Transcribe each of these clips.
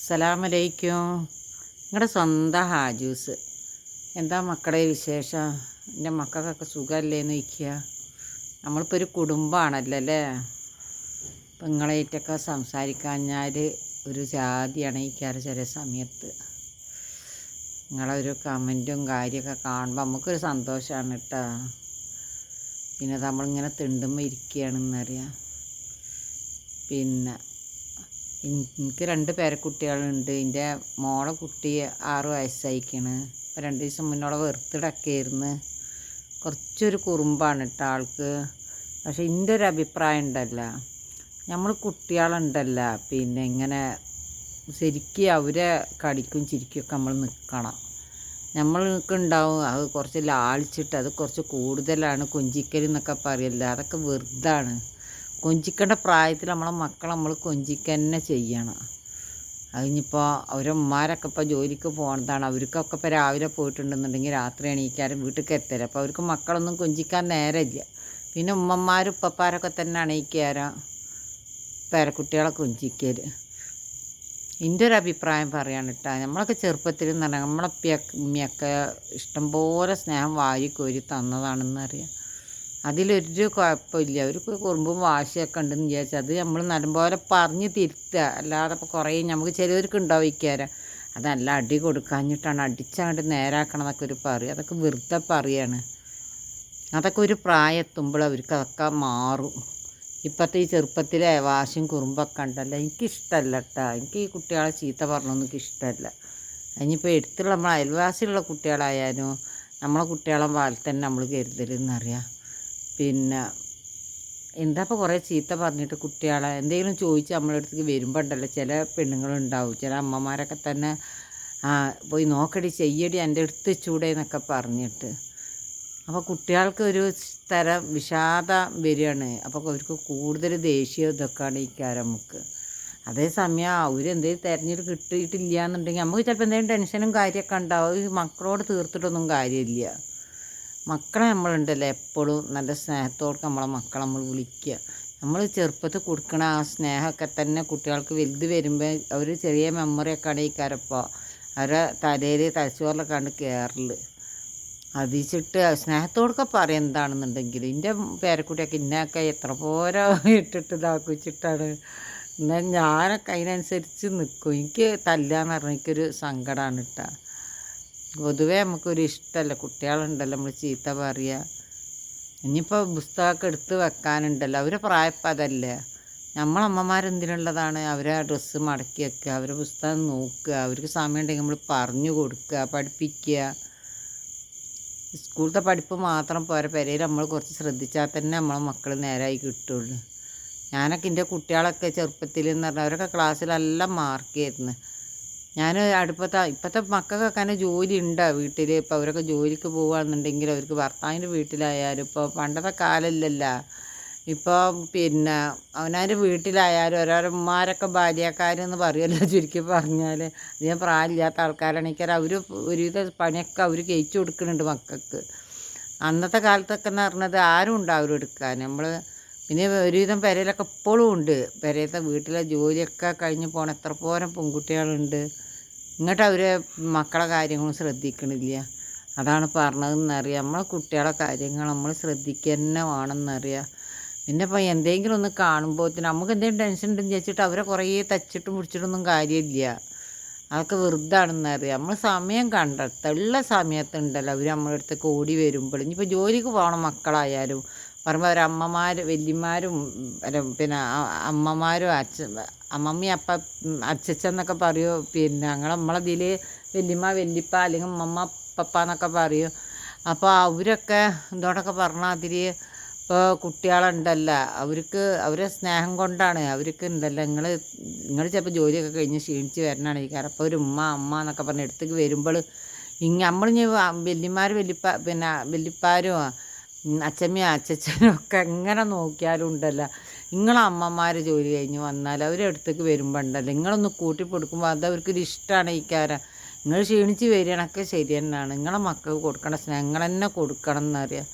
അസ്സലാമലൈക്കും. നിങ്ങളുടെ സ്വന്തം ഹാജൂസ്. എന്താ മക്കളെ വിശേഷം? എൻ്റെ മക്കൾക്കൊക്കെ സുഖമല്ലേന്ന് ചോദിക്കുക. നമ്മളിപ്പോൾ ഒരു കുടുംബമാണല്ലോ അല്ലേ. ഇപ്പം നിങ്ങളായിട്ടൊക്കെ സംസാരിക്കാഞ്ഞാൽ ഒരു ജാതിയാണ് ഇരിക്കാറ് ചില സമയത്ത്. നിങ്ങളൊരു കമൻറ്റും കാര്യമൊക്കെ കാണുമ്പോൾ നമുക്കൊരു സന്തോഷമാണ് കേട്ടോ. പിന്നെ നമ്മളിങ്ങനെ തിണ്ടുമ്പോൾ ഇരിക്കുകയാണെന്നറിയാം. പിന്നെ എനിക്ക് 2 പേരക്കുട്ടികളുണ്ട്. എൻ്റെ മോളെ കുട്ടി 6 വയസ്സായിക്കണ്. ഇപ്പോൾ 2 ദിവസം മുന്നോളെ ബർത്ത്ഡേ ആയിരുന്നു. കുറച്ചൊരു കുറുമ്പാണ് കേട്ടോ ആൾക്ക്. പക്ഷെ എൻ്റെ ഒരു അഭിപ്രായം ഉണ്ടല്ല, നമ്മൾ കുട്ടികളുണ്ടല്ല പിന്നെ ഇങ്ങനെ ശരിക്കും അവരെ കടിക്കും ചിരിക്കൊക്കെ നമ്മൾ നിൽക്കണം. നമ്മൾക്കുണ്ടാവും അത് കുറച്ച് ലാളിച്ചിട്ട് അത് കുറച്ച് കൂടുതലാണ് കൊഞ്ചിക്കൽ എന്നൊക്കെ പറയല്ല. അതൊക്കെ വെറുതാണ്. കൊഞ്ചിക്കേണ്ട പ്രായത്തിൽ നമ്മളെ മക്കളെ നമ്മൾ കൊഞ്ചിക്കുക തന്നെ ചെയ്യണം. അതിനിപ്പോൾ അവരമ്മമാരൊക്കെ ഇപ്പോൾ ജോലിക്ക് പോകുന്നതാണ്. അവർക്കൊക്കെ ഇപ്പോൾ രാവിലെ പോയിട്ടുണ്ടെന്നുണ്ടെങ്കിൽ രാത്രി എണീക്കാരും വീട്ടിലേക്ക് എത്തരാം. അപ്പോൾ അവർക്ക് മക്കളൊന്നും കൊഞ്ചിക്കാൻ നേരമില്ല. പിന്നെ ഉമ്മമാരും ഉപ്പപ്പാരൊക്കെ തന്നെ എണീക്കാരം പേരക്കുട്ടികളെ കൊഞ്ചിക്കൽ. എൻ്റെ ഒരു അഭിപ്രായം പറയാണ് കേട്ടോ. നമ്മളൊക്കെ ചെറുപ്പത്തിൽ എന്ന് പറഞ്ഞാൽ നമ്മളെ ഉമ്മയൊക്കെ ഇഷ്ടംപോലെ സ്നേഹം വാരിക്കോരി തന്നതാണെന്നറിയാം. അതിലൊരു കുഴപ്പമില്ല. ഒരു കുറുമ്പും വാശിയൊക്കെ ഉണ്ടെന്ന് വിചാരിച്ചാൽ അത് നമ്മൾ നല്ലപോലെ പറഞ്ഞ് തിരുത്തുക. അല്ലാതെ ഇപ്പോൾ കുറേ നമുക്ക് ചിലവർക്ക് ഉണ്ടാവിക്കാരം അതല്ല അടി കൊടുക്കാഞ്ഞിട്ടാണ് അടിച്ചങ്ങോട്ട് നേരാക്കണം എന്നൊക്കെ ഒരു പറയും. അതൊക്കെ വെറുതെ പറയാണ്. അതൊക്കെ ഒരു പ്രായം എത്തുമ്പോൾ അവർക്ക് അതൊക്കെ മാറും. ഇപ്പോഴത്തെ ഈ ചെറുപ്പത്തിലെ വാശിയും കുറുമ്പൊക്കെ ഉണ്ടല്ലോ, എനിക്കിഷ്ടമല്ല കേട്ടോ. എനിക്ക് ഈ കുട്ടികളെ ചീത്ത പറഞ്ഞൊന്നും എനിക്കിഷ്ടമല്ല. അതിനിപ്പോൾ എടുത്തുള്ള നമ്മളെ അയൽവാസിയുള്ള കുട്ടികളായാലും നമ്മളെ കുട്ടികളെ പോലെ തന്നെ നമ്മൾ കരുതലെന്നറിയാം. പിന്നെ എന്താ ഇപ്പോൾ കുറേ ചീത്ത പറഞ്ഞിട്ട് കുട്ടികളെ എന്തെങ്കിലും ചോദിച്ച് നമ്മളെ അടുത്തേക്ക് വരുമ്പോൾ ഉണ്ടല്ലോ ചില പെണ്ണുങ്ങളുണ്ടാവും, ചില അമ്മമാരൊക്കെ തന്നെ പോയി നോക്കടി ചെയ്യടി എൻ്റെ അടുത്ത് ചൂടെ എന്നൊക്കെ പറഞ്ഞിട്ട്. അപ്പോൾ കുട്ടികൾക്ക് ഒരു തരം വിഷാദം വരികയാണ്. അപ്പോൾ അവർക്ക് കൂടുതൽ ദേഷ്യം ഇതൊക്കെയാണ് ഇക്കാരം നമുക്ക്. അതേസമയം അവരെന്തെങ്കിലും തിരഞ്ഞെടുത്ത് കിട്ടിയിട്ടില്ല എന്നുണ്ടെങ്കിൽ നമുക്ക് ചിലപ്പോൾ എന്തെങ്കിലും ടെൻഷനും കാര്യമൊക്കെ ഉണ്ടാവും. ഈ മക്കളോട് തീർത്തിട്ടൊന്നും കാര്യമില്ല. മക്കളെ നമ്മളുണ്ടല്ലോ എപ്പോഴും നല്ല സ്നേഹത്തോടെ നമ്മളെ മക്കളെ നമ്മൾ വിളിക്കുക. നമ്മൾ ചെറുപ്പത്തിൽ കൊടുക്കണ ആ സ്നേഹമൊക്കെ തന്നെ കുട്ടികൾക്ക് വലുത് വരുമ്പോൾ അവർ ചെറിയ മെമ്മറിയൊക്കെ ആണ് ഈ കരപ്പോൾ അവരെ തലയിൽ തലച്ചോറിലൊക്കെ കണ്ട് കയറൽ അതിച്ചിട്ട് സ്നേഹത്തോടൊക്കെ പറയും എന്താണെന്നുണ്ടെങ്കിൽ. എൻ്റെ പേരക്കുട്ടിയൊക്കെ ഇന്നൊക്കെ എത്ര പോരാ ഇട്ടിട്ട് ഇതാക്കിച്ചിട്ടാണ്. എന്നാൽ ഞാനൊക്കെ അതിനനുസരിച്ച് നിൽക്കും. എനിക്ക് തല്ലാന്ന് പറഞ്ഞാൽ എനിക്കൊരു സങ്കടമാണ് കേട്ടോ. പൊതുവേ നമുക്കൊരു ഇഷ്ടമല്ല കുട്ടികളുണ്ടല്ലോ നമ്മൾ ചീത്ത പറയുക. ഇനിയിപ്പോൾ പുസ്തകമൊക്കെ എടുത്ത് വെക്കാനുണ്ടല്ലോ, അവരെ പ്രായപ്പം അതല്ലേ. നമ്മളമ്മമാരെന്തിനുള്ളതാണ്? അവരെ ഡ്രസ്സ് മടക്കി വെക്കുക, അവരെ പുസ്തകം നോക്കുക, അവർക്ക് സമയം ഉണ്ടെങ്കിൽ നമ്മൾ പറഞ്ഞു കൊടുക്കുക, പഠിപ്പിക്കുക. സ്കൂളത്തെ പഠിപ്പ് മാത്രം പോരാ, പെരയിൽ നമ്മൾ കുറച്ച് ശ്രദ്ധിച്ചാൽ തന്നെ നമ്മളെ മക്കൾ നേരായി കിട്ടുള്ളൂ. ഞാനൊക്കെ എൻ്റെ കുട്ടികളൊക്കെ ചെറുപ്പത്തിൽ എന്ന് പറഞ്ഞാൽ അവരൊക്കെ ക്ലാസ്സിലെല്ലാം മാർക്കായിരുന്നു. ഞാൻ ഇപ്പോഴത്തെ മക്കൾക്കൊക്കെ തന്നെ ജോലി ഉണ്ടോ വീട്ടിൽ. ഇപ്പോൾ അവരൊക്കെ ജോലിക്ക് പോകുകയാണെന്നുണ്ടെങ്കിൽ അവർക്ക് ഭർത്താവിൻ്റെ വീട്ടിലായാലും ഇപ്പോൾ പണ്ടത്തെ കാലമില്ലല്ലോ. ഇപ്പോൾ പിന്നെ അവനവൻ്റെ വീട്ടിലായാലും ഓരോരന്മാരൊക്കെ ഭാര്യക്കാരെന്ന് പറയുമല്ലോ ചുരുക്കി പറഞ്ഞാൽ. അധികം പ്രായമില്ലാത്ത ആൾക്കാരാണെങ്കിൽ അവർ ഒരുവിധ പണിയൊക്കെ അവർ കഴിച്ചു കൊടുക്കുന്നുണ്ട് മക്കൾക്ക്. അന്നത്തെ കാലത്തൊക്കെ എന്ന് പറഞ്ഞത് ആരും ഉണ്ടാവും എടുക്കാൻ. നമ്മൾ പിന്നെ ഒരുവിധം പെരയിലൊക്കെ ഇപ്പോഴും ഉണ്ട്. പെരയിലത്തെ വീട്ടിലെ ജോലിയൊക്കെ കഴിഞ്ഞ് പോകണ എത്ര പോരം പെൺകുട്ടികളുണ്ട്. ഇങ്ങോട്ട് അവർ മക്കളെ കാര്യങ്ങളും ശ്രദ്ധിക്കണില്ല. അതാണ് പറഞ്ഞതെന്നറിയാം. നമ്മളെ കുട്ടികളെ കാര്യങ്ങൾ നമ്മൾ ശ്രദ്ധിക്കുക തന്നെ വേണമെന്നറിയാം. പിന്നെ ഇപ്പോൾ എന്തെങ്കിലും ഒന്ന് കാണുമ്പോഴത്തേന് നമുക്ക് എന്തെങ്കിലും ടെൻഷൻ ഉണ്ടെന്ന് വെച്ചിട്ട് അവരെ കുറേ തച്ചിട്ടും പിടിച്ചിട്ടൊന്നും കാര്യമില്ല. അതൊക്കെ വെറുതാണെന്നറിയാം. നമ്മൾ സമയം കണ്ടെത്തുക. ഉള്ള സമയത്തുണ്ടല്ലോ അവർ നമ്മുടെ അടുത്തേക്ക് ഓടി വരുമ്പോൾ. ഇനിയിപ്പോൾ ജോലിക്ക് പോകണം മക്കളായാലും പറയുമ്പോൾ അവരമ്മമാർ വല്യമാരും പിന്നെ അമ്മമാരും അമ്മമ്മയും അച്ചച്ച എന്നൊക്കെ പറയും. പിന്നെ നമ്മളതിൽ വല്യമ്മ വല്യപ്പ അല്ലെങ്കിൽ അമ്മമ്മ പപ്പ എന്നൊക്കെ പറയും. അപ്പോൾ അവരൊക്കെ എന്തോടൊക്കെ പറഞ്ഞാൽ അതിൽ ഇപ്പോൾ കുട്ടികളുണ്ടല്ലോ അവർക്ക് അവരെ സ്നേഹം കൊണ്ടാണ്. അവർക്ക് ഉണ്ടല്ലോ നിങ്ങൾ ചിലപ്പോൾ ജോലിയൊക്കെ കഴിഞ്ഞ് ക്ഷീണിച്ച് വരണതാണ് ഈ കാര്യം. അപ്പോൾ ഒരു അമ്മ എന്നൊക്കെ പറഞ്ഞ് അടുത്തേക്ക് വരുമ്പോൾ നമ്മളിഞ്ഞ് വല്യമാർ പിന്നെ വല്യപ്പാരും അച്ചമ്മയും അച്ചച്ചനും ഒക്കെ എങ്ങനെ നോക്കിയാലും ഉണ്ടല്ലോ നിങ്ങളെ അമ്മമാർ ജോലി കഴിഞ്ഞ് വന്നാൽ അവരുടെ അടുത്തേക്ക് വരുമ്പോൾ ഉണ്ടല്ലോ നിങ്ങളൊന്ന് കൂട്ടിപ്പൊടുക്കുമ്പോൾ അത് അവർക്കൊരു ഇഷ്ടമാണ് ഈ കാര്യം. നിങ്ങൾ ക്ഷീണിച്ച് വരികയാണൊക്കെ ശരി തന്നെയാണ്. നിങ്ങളെ മക്കൾക്ക് കൊടുക്കണം സ്നേഹം നിങ്ങൾ തന്നെ കൊടുക്കണം എന്നറിയാം.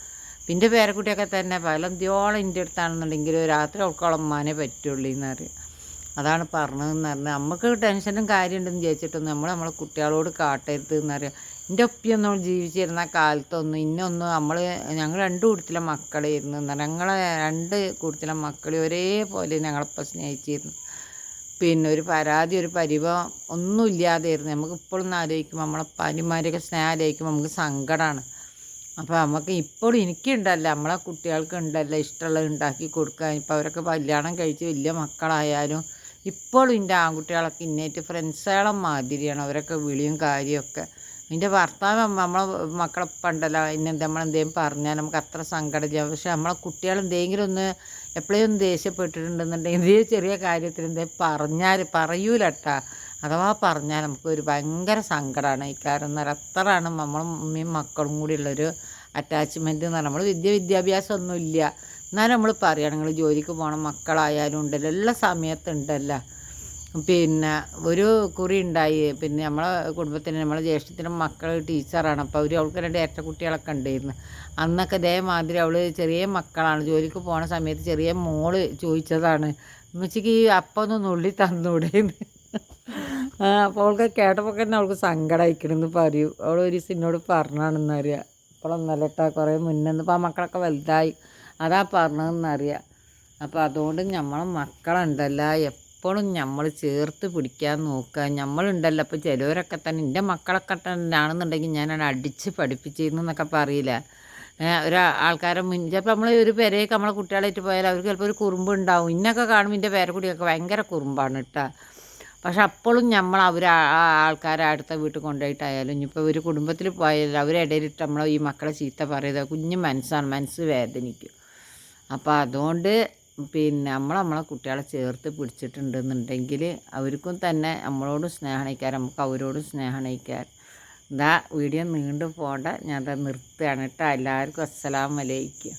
പിന്നെ പേരക്കുട്ടിയൊക്കെ തന്നെ പലന്തിയോളം എൻ്റെ അടുത്താണെന്നുണ്ടെങ്കിൽ രാത്രി അവൾക്കോളം ഉമ്മാനെ പറ്റുള്ളൂ എന്നറിയാം. അതാണ് പറഞ്ഞതെന്ന് പറഞ്ഞാൽ നമുക്ക് ടെൻഷനും കാര്യമുണ്ടെന്ന് വിചാരിച്ചിട്ടൊന്നും നമ്മളെ കുട്ടികളോട് കാട്ടരുത് എന്നറിയാം. എൻ്റെ ഒപ്പിയൊന്നും ജീവിച്ചിരുന്ന കാലത്തൊന്നും ഇന്നൊന്നും ഞങ്ങൾ 2 കൂട്ടത്തിലെ മക്കളായിരുന്നു എന്നാൽ ഞങ്ങളെ 2 കൂട്ടത്തിലെ മക്കളെ ഒരേപോലെ ഞങ്ങളിപ്പോൾ സ്നേഹിച്ചിരുന്നു. പിന്നെ ഒരു പരാതി ഒരു പരിഭവം ഒന്നും ഇല്ലാതെയായിരുന്നു. നമുക്ക് ഇപ്പോഴൊന്നും ആലോചിക്കുമ്പോൾ നമ്മളെ പാനിമാരെയൊക്കെ സ്നേഹം ആലോചിക്കുമ്പോൾ നമുക്ക് സങ്കടമാണ്. അപ്പോൾ നമുക്ക് ഇപ്പോഴും എനിക്കുണ്ടല്ലോ നമ്മളെ കുട്ടികൾക്ക് ഉണ്ടല്ലോ ഇഷ്ടമുള്ളത് ഉണ്ടാക്കി കൊടുക്കാൻ. ഇപ്പോൾ അവരൊക്കെ കല്യാണം കഴിച്ച് വലിയ മക്കളായാലും ഇപ്പോഴും എൻ്റെ ആൺകുട്ടികളൊക്കെ ഇന്നേറ്റ് ഫ്രണ്ട്സുകളെ മാതിരിയാണ്. അവരൊക്കെ വിളിയും കാര്യമൊക്കെ. എൻ്റെ ഭർത്താവ് നമ്മളെ മക്കളെ പണ്ടല്ലോ നമ്മളെന്തെങ്കിലും പറഞ്ഞാൽ നമുക്ക് അത്ര സങ്കടമില്ല. പക്ഷെ നമ്മളെ കുട്ടികൾ എന്തെങ്കിലും ഒന്ന് എപ്പോഴും ദേഷ്യപ്പെട്ടിട്ടുണ്ടെന്നുണ്ടെങ്കിൽ ഇതേ ചെറിയ കാര്യത്തിൽ എന്തെങ്കിലും പറയൂലട്ടാ. അഥവാ പറഞ്ഞാൽ നമുക്കൊരു ഭയങ്കര സങ്കടമാണ്. ഈ കാരണം അത്രയാണ് നമ്മളും ഉമ്മയും മക്കളും കൂടി ഉള്ളൊരു അറ്റാച്ച്മെൻറ്റ് എന്ന് പറഞ്ഞാൽ നമ്മൾ വിദ്യാഭ്യാസം ഒന്നുമില്ല എന്നാലും നമ്മൾ പറയുകയാണ് നിങ്ങൾ ജോലിക്ക് പോകണം മക്കളായാലും ഉണ്ടല്ലോ എല്ലാ സമയത്തുണ്ടല്ലോ. പിന്നെ ഒരു കുറി ഉണ്ടായി. പിന്നെ നമ്മളെ കുടുംബത്തിന് നമ്മളെ ജ്യേഷ്ഠത്തിനും മക്കൾ ടീച്ചറാണ്. അപ്പോൾ അവൾക്ക് 2 ഇരട്ട കുട്ടികളൊക്കെ ഉണ്ടായിരുന്നു. അന്നൊക്കെ ഇതേമാതിരി അവൾ ചെറിയ മക്കളാണ്. ജോലിക്ക് പോണ സമയത്ത് ചെറിയ മോള് ചോദിച്ചതാണ് ഉമ്മച്ചിക്ക് അപ്പം ഒന്ന് നുള്ളി തന്നൂടേന്ന്. അപ്പോൾ അവൾക്ക് കേട്ടപ്പോൾ തന്നെ അവൾക്ക് സങ്കടമായിക്കണമെന്ന് പറയൂ. അവൾ ഒരു ദിവസം എന്നോട് പറഞ്ഞാണെന്നറിയാം. ഇപ്പോഴൊന്നല്ല കേട്ടോ കുറേ മുന്നേ ഇപ്പോൾ ആ മക്കളൊക്കെ വലുതായി അതാ പറഞ്ഞതെന്നറിയാം. അപ്പോൾ അതുകൊണ്ട് നമ്മളെ മക്കളുണ്ടല്ലോ എപ്പോഴും നമ്മൾ ചേർത്ത് പിടിക്കാൻ നോക്കുക. നമ്മളുണ്ടല്ലോ അപ്പോൾ ചിലവരൊക്കെ തന്നെ എൻ്റെ മക്കളൊക്കെ തന്നെ ആണെന്നുണ്ടെങ്കിൽ ഞാനത് അടിച്ച് പഠിപ്പിച്ചിരുന്നു എന്നൊക്കെ പറയില്ല. ആൾക്കാരെ ചിലപ്പോൾ നമ്മൾ ഒരു പെരയൊക്കെ നമ്മളെ കുട്ടികളായിട്ട് പോയാൽ അവർക്ക് ചിലപ്പോൾ ഒരു കുറുമ്പ് ഉണ്ടാവും. ഇന്നൊക്കെ കാണുമ്പോൾ എൻ്റെ പേരക്കുട്ടിയൊക്കെ ഭയങ്കര കുറുമ്പാണ് കേട്ടോ. പക്ഷെ അപ്പോഴും നമ്മൾ ആൾക്കാരെ അടുത്ത വീട്ടിൽ കൊണ്ടുപോയിട്ടായാലും ഇനിയിപ്പോൾ ഒരു കുടുംബത്തിൽ പോയാലും അവരിടയിലിട്ട് നമ്മൾ ഈ മക്കളെ ചീത്ത പറയുന്നത് കുഞ്ഞ് മനസ്സ് വേദനിക്കും. അപ്പോൾ അതുകൊണ്ട് പിന്നെ നമ്മളെ കുട്ടികളെ ചേർത്ത് പിടിച്ചിട്ടുണ്ടെന്നുണ്ടെങ്കിൽ അവർക്കും തന്നെ നമ്മളോടും സ്നേഹണിക്കാൻ നമുക്ക് അവരോടും സ്നേഹണിക്കാൻ. വീഡിയോ നീണ്ടു പോകണ്ട ഞാൻ നിർത്തുകയാണ് കേട്ടോ. എല്ലാവർക്കും അസ്സലാമു അലൈക്കും.